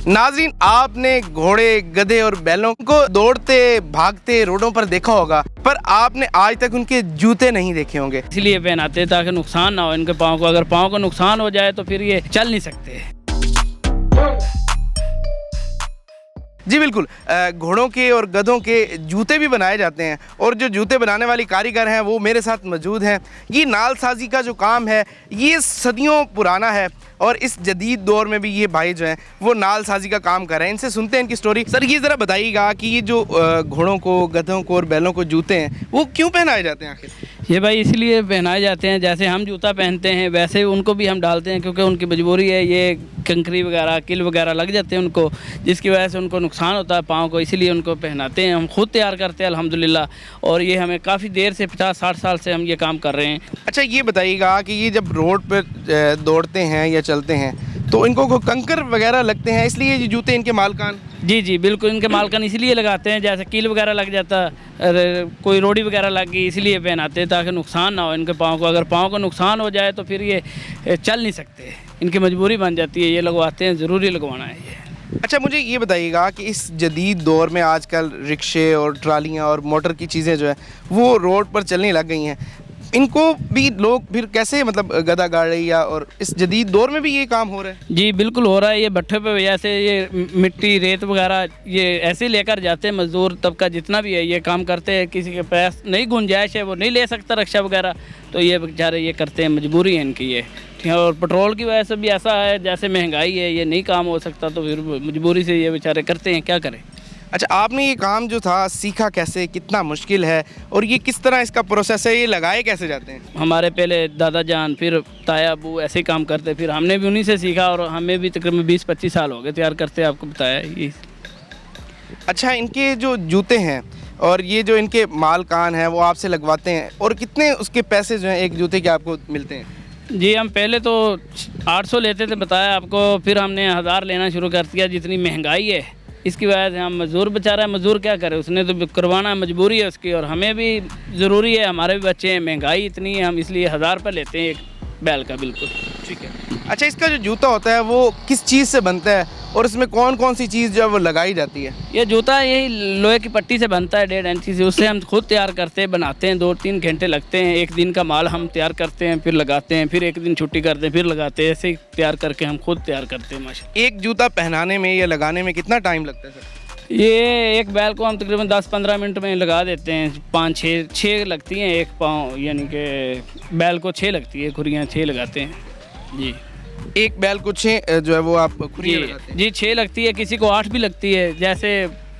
नाज़रीन, आपने घोड़े, गधे और बैलों को दौड़ते भागते रोडों पर देखा होगा, पर आपने आज तक उनके जूते नहीं देखे होंगे। इसलिए पहनाते हैं ताकि नुकसान ना हो इनके पाँव को। अगर पाँव को नुकसान हो जाए तो फिर ये चल नहीं सकते। जी बिल्कुल, घोड़ों के और गधों के जूते भी बनाए जाते हैं और जो जूते बनाने वाली कारीगर हैं वो मेरे साथ मौजूद हैं। ये नालसाजी का जो काम है ये सदियों पुराना है और इस जदीद दौर में भी ये भाई जो हैं वो नालसाजी का काम कर रहे हैं। इनसे सुनते हैं इनकी स्टोरी। सर, ये ज़रा बताइएगा कि ये जो घोड़ों को, गधों को और बैलों को जूते हैं वो क्यों पहनाए जाते हैं आखिर? ये भाई इसलिए पहनाए जाते हैं, जैसे हम जूता पहनते हैं वैसे उनको भी हम डालते हैं, क्योंकि उनकी मजबूरी है। ये कंकरी वगैरह, किल वगैरह लग जाते हैं उनको, जिसकी वजह से उनको नुकसान होता है पाँव को, इसीलिए उनको पहनाते हैं। हम खुद तैयार करते हैं अल्हम्दुलिल्लाह, और ये हमें काफ़ी देर से 50-60 साल से हम ये काम कर रहे हैं। अच्छा, ये बताइएगा कि ये जब रोड पर दौड़ते हैं या चलते हैं तो इनको कंकर वगैरह लगते हैं, इसलिए ये जूते इनके मालकान? जी बिल्कुल, इनके मालकान इसलिए लगाते हैं, जैसे कील वगैरह लग जाता, कोई रोड़ी वगैरह लग गई, इसलिए पहनाते हैं ताकि नुकसान ना हो इनके पाँव को। अगर पाँव को नुकसान हो जाए तो फिर ये चल नहीं सकते, इनकी मजबूरी बन जाती है। ये लगवाते हैं, ज़रूरी लगवाना है ये। अच्छा, मुझे ये बताइएगा कि इस जदीद दौर में आजकल रिक्शे और ट्रालियाँ और मोटर की चीज़ें जो है वो रोड पर चलने लग गई हैं, इनको भी लोग फिर कैसे, मतलब गधा गाड़ी या, और इस जदीद दौर में भी ये काम हो रहा है? जी बिल्कुल हो रहा है। ये भट्ठे पे जैसे ये मिट्टी, रेत वगैरह ये ऐसे लेकर जाते हैं, मज़दूर तबका जितना भी है ये काम करते हैं। किसी के पास नहीं गुंजाइश है, वो नहीं ले सकता रिक्शा वगैरह, तो ये बेचारे ये करते हैं, मजबूरी है इनकी ये। और पेट्रोल की वजह से भी ऐसा है, जैसे महंगाई है, ये नहीं काम हो सकता, तो फिर मजबूरी से ये बेचारे करते हैं, क्या करें। अच्छा, आपने ये काम जो था सीखा कैसे, कितना मुश्किल है और ये किस तरह इसका प्रोसेस है, ये लगाए कैसे जाते हैं? हमारे पहले दादा जान, फिर ताया अबू ऐसे ही काम करते, फिर हमने भी उन्हीं से सीखा और हमें भी तकरीबन 20-25 साल हो गए तैयार करते, आपको बताया ये। अच्छा, इनके जो जूते हैं और ये जो इनके मालकान हैं वो आपसे लगवाते हैं, और कितने उसके पैसे जो हैं एक जूते के आपको मिलते हैं? जी, हम पहले तो 800 लेते थे, बताया आपको, फिर हमने 1000 लेना शुरू कर दिया। जितनी महंगाई है इसकी वजह से हम मज़दूर, बेचारा मज़दूर क्या करे, उसने तो करवाना, मजबूरी है उसकी, और हमें भी ज़रूरी है, हमारे भी बच्चे हैं, महंगाई इतनी है, हम इसलिए 1000 रुपये लेते हैं एक बैल का। बिल्कुल ठीक है। अच्छा, इसका जो जूता होता है वो किस चीज़ से बनता है और इसमें कौन कौन सी चीज़ जो है वो लगाई जाती है? ये जूता यही लोहे की पट्टी से बनता है, 1.5 इंची से, उससे हम खुद तैयार करते हैं, बनाते हैं। 2-3 घंटे लगते हैं, एक दिन का माल हम तैयार करते हैं, फिर लगाते हैं, फिर एक दिन छुट्टी करते हैं, फिर लगाते हैं। ऐसे ही तैयार करके हम खुद तैयार करते हैं माशाल्लाह। एक जूता पहनाने में या लगाने में कितना टाइम लगता है सर? ये एक बैल को हम तकरीबन 10-15 मिनट में लगा देते हैं। 5-6 लगती हैं एक पाँव, यानी कि बैल को 6 लगती है, खुरियाँ 6 लगाते हैं जी। एक बैल को 6 जो है वो आप खुरियाँ लगाते हैं? जी 6 लगती है, किसी को 8 भी लगती है, जैसे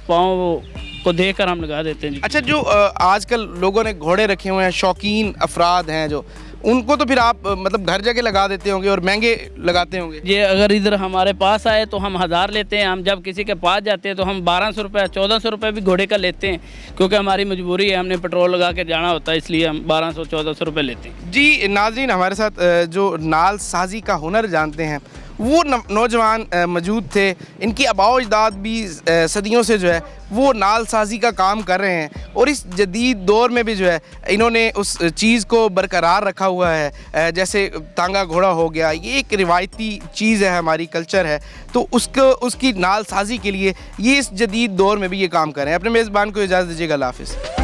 पाँव को देख कर हम लगा देते हैं जी। अच्छा, जो आजकल लोगों ने घोड़े रखे हुए हैं, शौकीन अफराद हैं जो, उनको तो फिर आप मतलब घर जाके लगा देते होंगे और महंगे लगाते होंगे? ये अगर इधर हमारे पास आए तो हम 1000 लेते हैं। हम जब किसी के पास जाते हैं तो हम 1200 रुपये, 1400 रुपये भी घोड़े का लेते हैं, क्योंकि हमारी मजबूरी है, हमने पेट्रोल लगा के जाना होता है, इसलिए हम 1200-1400 रुपये लेते हैं जी। नाज़रीन, हमारे साथ जो नालसाजी का हुनर जानते हैं वो नौजवान मौजूद थे। इनकी आबाओ अजदाद भी सदियों से जो है वो नालसाजी का काम कर रहे हैं, और इस जदीद दौर में भी जो है इन्होंने उस चीज़ को बरकरार रखा हुआ है। जैसे तांगा घोड़ा हो गया, ये एक रिवायती चीज़ है, हमारी कल्चर है, तो उसकी नालसाजी के लिए ये इस जदीद दौर में भी ये काम कर रहे हैं। अपने मेज़बान को इजाज़त दीजिएगा, अल्लाह हाफ़िज़।